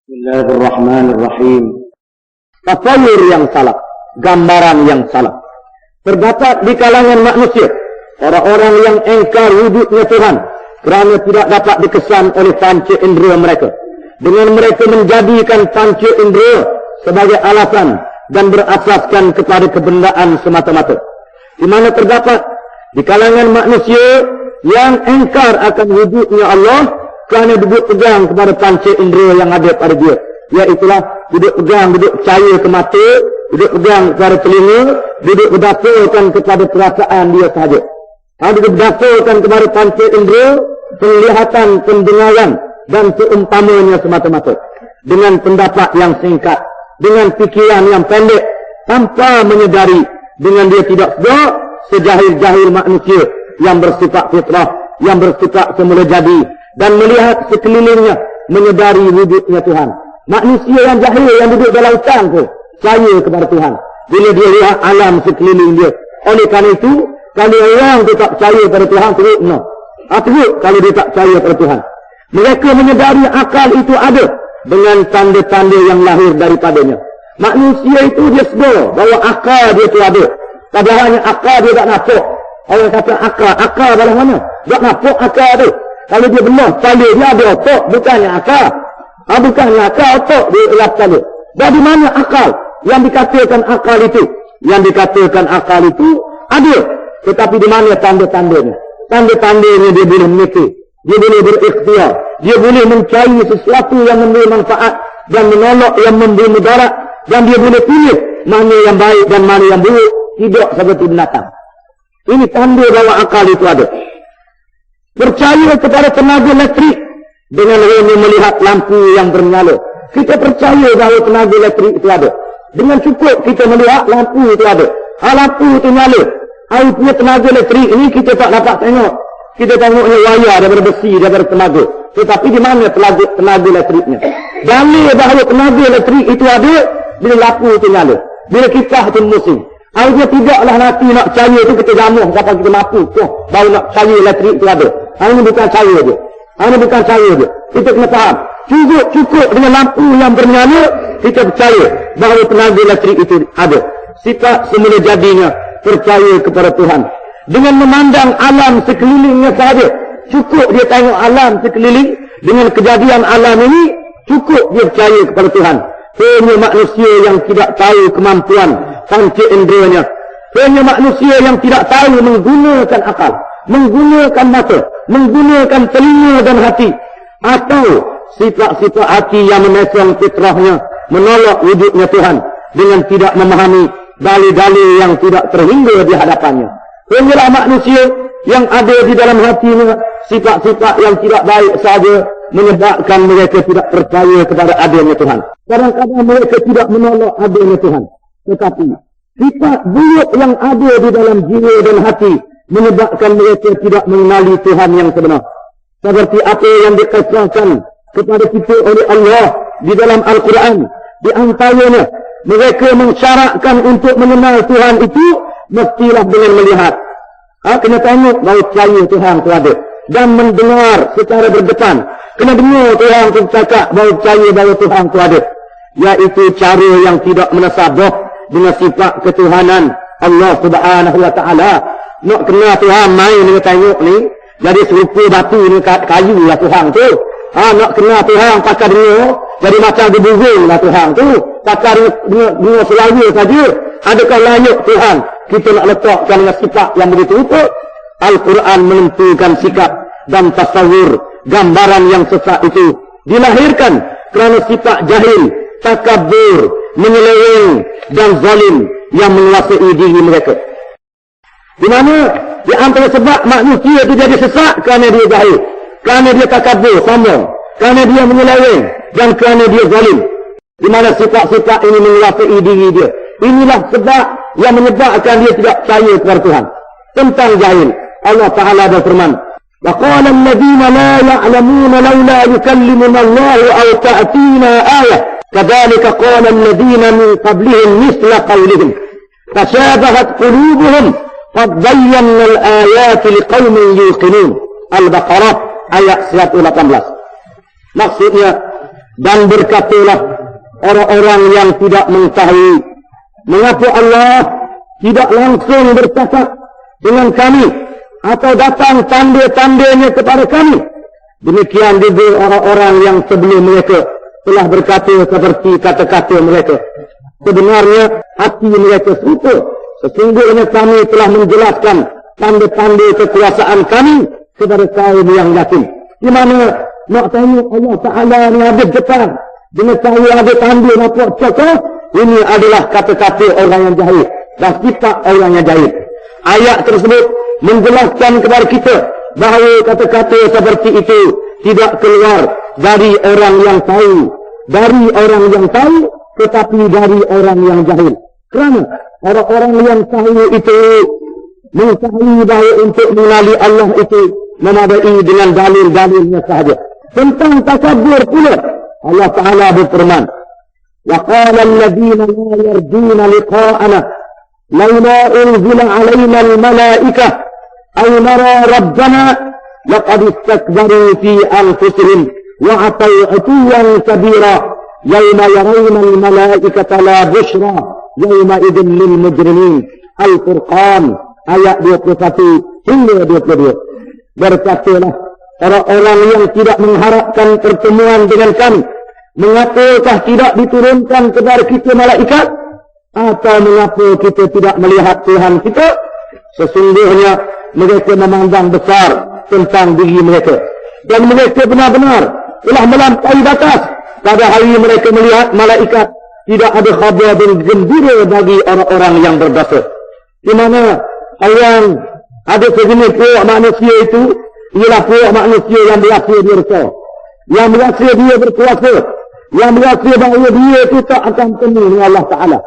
Bismillahirrahmanirrahim. Tasawur yang salah, gambaran yang salah. Terdapat di kalangan manusia orang-orang yang engkar wujudnya Tuhan kerana tidak dapat dikesan oleh panca indera mereka. Dengan mereka menjadikan panca indera sebagai alasan dan berasaskan kepada kebendaan semata-mata. Di mana terdapat di kalangan manusia yang engkar akan wujudnya Allah kerana duduk pegang kepada panca indera yang ada pada dia. Iaitulah duduk pegang, duduk percaya ke mata, duduk pegang kepada telinga, duduk berdasarkan kepada perasaan dia sahaja. Duduk berdasarkan kepada panca indera, penglihatan, pendengaran dan seumpamanya semata-mata. Dengan pendapat yang singkat, dengan fikiran yang pendek, tanpa menyedari, dengan dia tidak sedar, sejahil-jahil manusia yang bersifat fitrah, yang bersifat semula jadi, dan melihat sekelilingnya, menyedari wujudnya Tuhan. Manusia yang jahil yang duduk dalam hutan tu percaya kepada Tuhan bila dia lihat alam sekeliling dia. Oleh kerana itu, kalau orang tu tak percaya pada Tuhan, teruk no. Teruk kalau dia tak percaya pada Tuhan. Mereka menyedari akal itu ada dengan tanda-tanda yang lahir daripadanya. Manusia itu dia sedar bahawa akal dia tu ada. Padahalnya akal dia tak nampak. Orang kata akal dalam mana? Tak nampak akal tu. Kalau dia benar, tanda dia ada otak, bukannya akal. Bukannya akal, otak dia ialah tanda. Dari mana akal? Yang dikatakan akal itu? Yang dikatakan akal itu ada. Tetapi di mana tanda-tandanya? Tanda-tandanya dia boleh memikir. Dia boleh berikhtiar. Dia boleh mencari sesuatu yang memberi manfaat dan menolak yang memberi mudarat. Dan dia boleh pilih mana yang baik dan mana yang buruk. Tidak seperti binatang. Ini tanda bahawa akal itu ada. Percaya kepada tenaga elektrik dengan hanya melihat lampu yang bernyala. Kita percaya bahawa tenaga elektrik itu ada. Dengan cukup kita melihat lampu itu ada. Lampu itu nyala. Air punya tenaga elektrik ini kita tak dapat tengok. Kita tengoknya wayar daripada besi, daripada tenaga. Tetapi di mana tenaga elektriknya? Dalil bahawa tenaga elektrik itu ada bila lampu itu nyala. Bila kipas itu musim. Dia tidaklah nanti nak percaya itu kita jamuh sampai kita mampu. Baru nak percaya elektrik itu ada. Ini bukan cara dia. Ini bukan cara dia. Kita kena faham. Cukup dengan lampu yang bernyala, kita percaya bahawa tenaga elektrik itu ada. Sifat semula jadinya percaya kepada Tuhan. Dengan memandang alam sekelilingnya sahaja. Cukup dia tengok alam sekeliling. Dengan kejadian alam ini, cukup dia percaya kepada Tuhan. Hanya manusia yang tidak tahu kemampuan panca inderanya. Hanya manusia yang tidak tahu menggunakan akal, menggunakan mata, menggunakan telinga dan hati. Atau sifat-sifat hati yang memesong fitrahnya, menolak wujudnya Tuhan dengan tidak memahami dalil-dalil yang tidak terhingga di hadapannya. Hanyalah manusia yang ada di dalam hatinya sifat-sifat yang tidak baik saja menyebabkan mereka tidak percaya kepada adanya Tuhan. Kadang-kadang mereka tidak menolak adanya Tuhan. Tetapi sifat buruk yang ada di dalam jiwa dan hati menyebabkan mereka tidak mengenali Tuhan yang sebenar. Seperti apa yang dikisahkan kepada kita oleh Allah di dalam Al-Quran. Di antaranya, mereka mensyaratkan untuk mengenal Tuhan itu mestilah dengan melihat. Kena tengok bahawa percaya Tuhan itu ada. Dan mendengar secara berdepan. Kena dengar Tuhan itu bercakap bahawa percaya bahawa Tuhan itu ada. Iaitu cara yang tidak menasabah dengan sifat ketuhanan Allah Subhanahu Wa Taala. Nak kenal Tuhan main dengan tengok ni. Jadi serupa batu ni kayu lah Tuhan tu. Nak kenal Tuhan pakai dengar. Jadi macam diburung lah Tuhan tu. Pakai dengar selaya saja. Adakah layak Tuhan kita nak letakkan dengan sifat yang begitu rupa? Al-Quran menentukan sikap dan tasawur gambaran yang sesat itu dilahirkan kerana sifat jahil, takabur, menyeleweng dan zalim yang menguasai diri mereka. Di mana di antara sebab manusia itu jadi sesat kerana dia jahil, kerana dia takabur, sombong, kerana dia menyeleweng dan kerana dia zalim. Di mana sifat-sifat ini menguasai diri dia. Inilah sebab yang menyebabkan dia tidak percaya kepada Tuhan. Tentang jahil, Allah Ta'ala berfirman, وَقَالَ الَّذِينَ لَا يَعْلَمُونَ لَوْلَا يُكَلِّمُنَا اللَّهُ أَوْ تَأْتِينَا آيَةٌ كَذَلِكَ قَالَ الَّذِينَ مِنْ قَبْلِهِمْ مِثْلَ قَوْلِهِمْ فَشَابَهَتْ قُلُوبُهُمْ قَدْ بَيَّنَّا الْآيَاتِ لِقَوْمٍ يُوقِنُونَ Al-Baqarah ayat 118. Maksudnya, Dan berkatalah orang-orang yang tidak mengetahui, mengapa Allah tidak langsung bercakap dengan kami atau datang tanda-tandanya kepada kami. Demikian juga orang-orang yang sebelum mereka telah berkata seperti kata-kata mereka. Sebenarnya hati mereka serupa. Sesungguhnya kami telah menjelaskan tanda-tanda kekuasaan kami kepada kaum yang yakin. Di mana nak tanya Allah Ta'ala ni ada depan, dengan saya ada tanda nampak cakap, ini adalah kata-kata orang yang jahil dan sifat orang yang jahil. Ayat tersebut menjelaskan kepada kita bahawa kata-kata seperti itu tidak keluar dari orang yang tahu, tetapi dari orang yang jahil. Kerana orang-orang yang tahu itu mengetahui bahawa untuk mengenali Allah itu memadai dengan dalil-dalilnya sahaja. Tentang takabur pula Allah Ta'ala berfirman, wa qala alladhina la yarjuna liqa'ana laula unzila 'alaina al-malaikah aw nara rabbana laqad istakbaru fi anfusihim wa 'ataw 'utuwan kabira yawma yarawna al-malaikata la bushra yawma idzin lil mujrimin. Al-Furqan ayat 21 hingga 22. Berkatalah orang-orang yang tidak mengharapkan pertemuan dengan kami, mengapakah tidak diturunkan kepada kita malaikat? Atau mengapa kita tidak melihat Tuhan kita? Sesungguhnya mereka memandang besar tentang diri mereka, dan mereka benar-benar telah melampaui batas. Pada hari mereka melihat malaikat, tidak ada khabar dan gembira bagi orang-orang yang berdosa. Di mana yang ada sejenis puak manusia itu ialah puak manusia yang berasa dia besar, yang berasa dia berkuasa, yang berasa bahawa dia itu tak akan temu dengan Allah Ta'ala,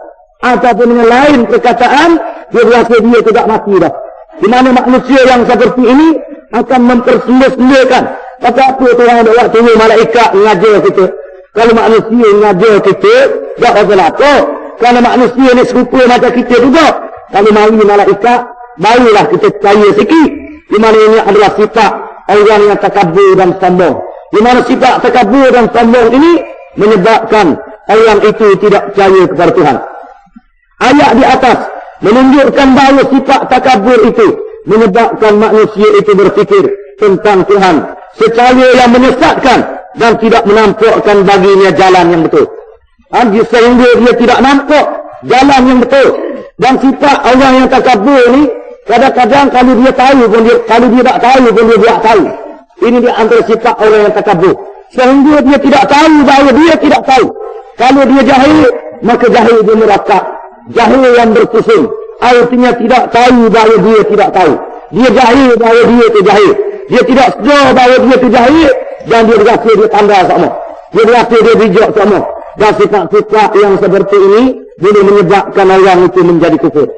ataupun dengan lain perkataan dia berasa dia tidak mati dah. Di mana manusia yang seperti ini akan memperselia-seliakan kata apa Tuhan ada waktu malaikat mengajar kita. Kalau manusia mengajar kita tak masalah apa, kerana manusia ni serupa macam kita juga. Kalau mari malaikat barulah kita percaya sikit. Di mana ini adalah sifat orang yang takabur dan sombong. Di mana sifat takabur dan sombong ini menyebabkan orang itu tidak percaya kepada Tuhan. Ayat di atas menunjukkan bahawa sifat takabur itu menyebabkan manusia itu berfikir tentang Tuhan secara yang menyesatkan dan tidak menampakkan baginya jalan yang betul. Sehingga dia tidak nampak jalan yang betul. Dan sifat orang yang takabur ini kadang-kadang kalau dia tahu pun dia, kalau dia tak tahu pun dia tak tahu. Ini di antara sifat orang yang takabur. Sehingga dia tidak tahu bahawa dia tidak tahu. Kalau dia jahil, maka jahil dia merakak. Jahil yang berpusing. Artinya tidak tahu bahawa dia tidak tahu. Dia jahil bahawa dia itu jahil. Dia tidak sedar bahawa dia itu jahil. Dan dia berasa dia tanda sama. Dia berasa dia bijak sama. Dan sifat-sifat yang seperti ini boleh menyebabkan orang itu menjadi kufur.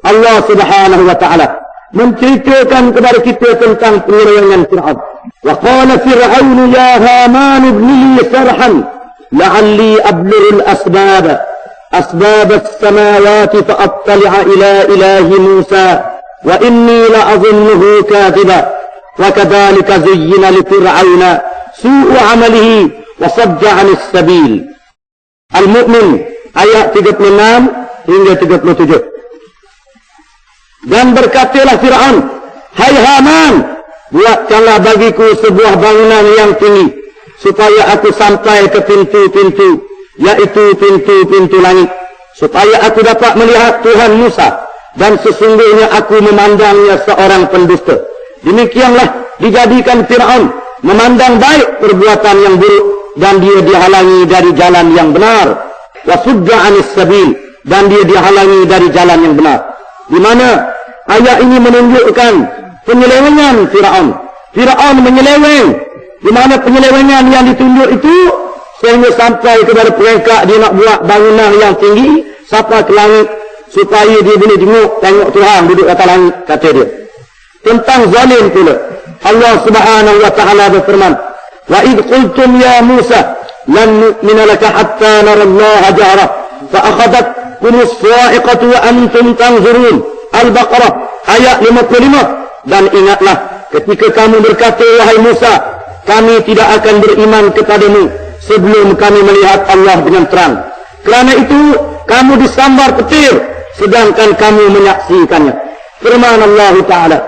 Allah Subhanahu wa Ta'ala menceritakan kepada kita tentang penyelewengan Fir'aun. Wa qala Fir'aun ya Haman ibni li sarhan la'alli ablughu al-asbab as-samawati fa'attali'a ila ilahi Musa wa inni la'azunnuhu kadhiba wa kadzalika zuyyina li Fir'auna su'u 'amalihi wa sadda 'anis sabil. Al-Mu'min ayat 36 hingga 37. Dan berkatalah Fir'aun, hai Haman, buatkanlah bagiku sebuah bangunan yang tinggi, supaya aku sampai ke pintu-pintu, yaitu pintu-pintu langit, supaya aku dapat melihat Tuhan Musa, dan sesungguhnya aku memandangnya seorang pendusta. Demikianlah dijadikan Fir'aun memandang baik perbuatan yang buruk, dan dia dihalangi dari jalan yang benar. Wasudda 'anis sabil, dan dia dihalangi dari jalan yang benar. Di mana ayat ini menunjukkan penyelewengan Fir'aun. Fir'aun menyeleweng. Di mana penyelewengan yang ditunjuk itu sehingga sampai kepada peringkat dia nak buat bangunan yang tinggi sampai ke langit supaya dia boleh tengok Tuhan duduk atas langit, kata dia. Tentang zalim pula Allah Subhanahu wa Ta'ala berfirman, wa id qultum ya Musa lan nu'mina laka hatta nara Allah jahra fa akhadhatkum as-sa'iqatu wa antum tanzurun. Al-Baqarah ayat 55. Dan ingatlah ketika kamu berkata wahai Musa, kami tidak akan beriman kepadamu sebelum kami melihat Allah dengan terang. Kerana itu kamu disambar petir sedangkan kamu menyaksikannya. Firman Allah Ta'ala,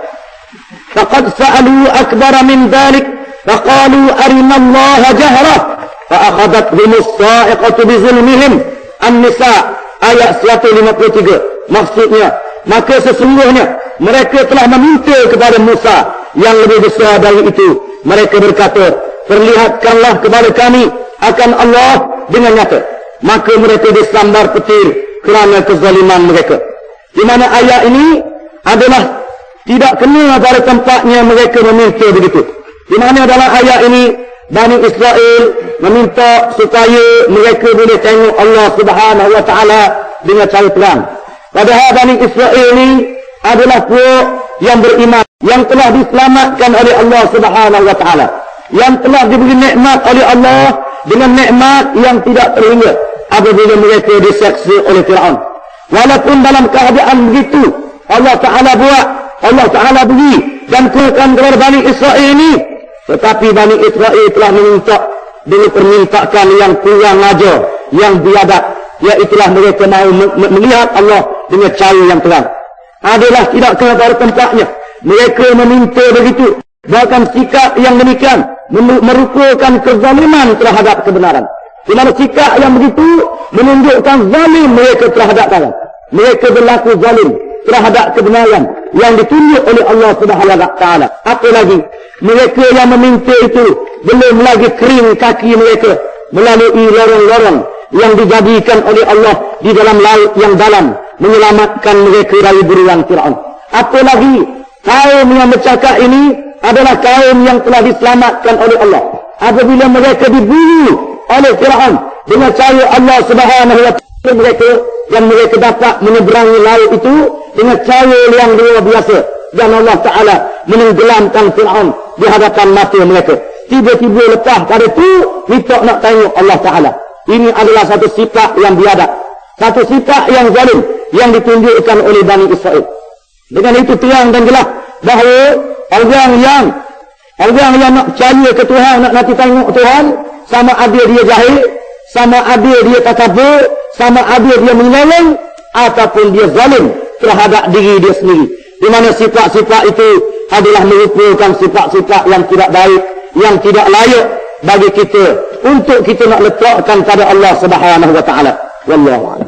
faqad sa'alu akbara min dhalik faqalu arina Allah jahrah fa'akhadathhumus sa'iqatu bizulmihim. An-Nisa ayat 153. Maksudnya, maka sesungguhnya mereka telah meminta kepada Musa yang lebih besar dari itu. Mereka berkata, perlihatkanlah kepada kami akan Allah dengan nyata. Maka mereka disambar petir kerana kezaliman mereka. Di mana ayat ini adalah tidak kena pada tempatnya mereka meminta begitu. Di mana dalam ayat ini Bani Israel meminta supaya mereka boleh tengok Allah Subhanahu Wa Taala dengan cara terang. Padahal Bani Israel ini adalah puak yang beriman, yang telah diselamatkan oleh Allah Subhanahu Wa Taala, yang telah diberi nikmat oleh Allah dengan nikmat yang tidak terhingga apabila mereka diseksa oleh Fir'aun. Walaupun dalam keadaan begitu Allah Ta'ala buat, Allah Ta'ala beri dan kurangkan kepada Bani Israel ini, tetapi Bani Israel telah meminta dengan permintaan yang kurang ajar, yang biadab, iaitulah mereka mahu melihat Allah dengan cara yang terang. Adalah tidak kena pada tempatnya mereka meminta begitu. Bahkan sikap yang demikian merupakan kezaliman terhadap kebenaran. Di mana sikap yang begitu menunjukkan zalim mereka terhadap Tuhan. Mereka berlaku zalim terhadap kebenaran yang ditunjuk oleh Allah Subhanahu Wa Taala. Apa lagi? Mereka yang meminta itu belum lagi kering kaki mereka melalui lorong-lorong yang dijadikan oleh Allah di dalam laut yang dalam menyelamatkan mereka dari buruan Fir'aun. Apa lagi? Kaum yang bercakap ini adalah kaum yang telah diselamatkan oleh Allah. Apabila mereka diburu oleh Fir'aun dengan cara Allah Subhanahu Wa Taala, mereka yang mereka dapat menyeberangi laut itu dengan cara yang luar biasa, dan Allah Ta'ala menenggelamkan Fir'aun di hadapan mata mereka. Tiba-tiba lepas pada itu minta nak tengok Allah Ta'ala. Ini adalah satu sifat yang biadab, satu sifat yang zalim yang ditunjukkan oleh Bani Israel. Dengan itu terang dan jelas bahawa orang yang nak percaya ke Tuhan, nak nanti tengok Tuhan, sama ada dia jahil, sama ada dia takabur, sama ada dia menyeleweng, ataupun dia zalim terhadap diri dia sendiri. Di mana sifat-sifat itu adalah merupakan sifat-sifat yang tidak baik, yang tidak layak bagi kita untuk kita nak letakkan pada Allah Subhanahu Wa Taala. Wallahu a'lam.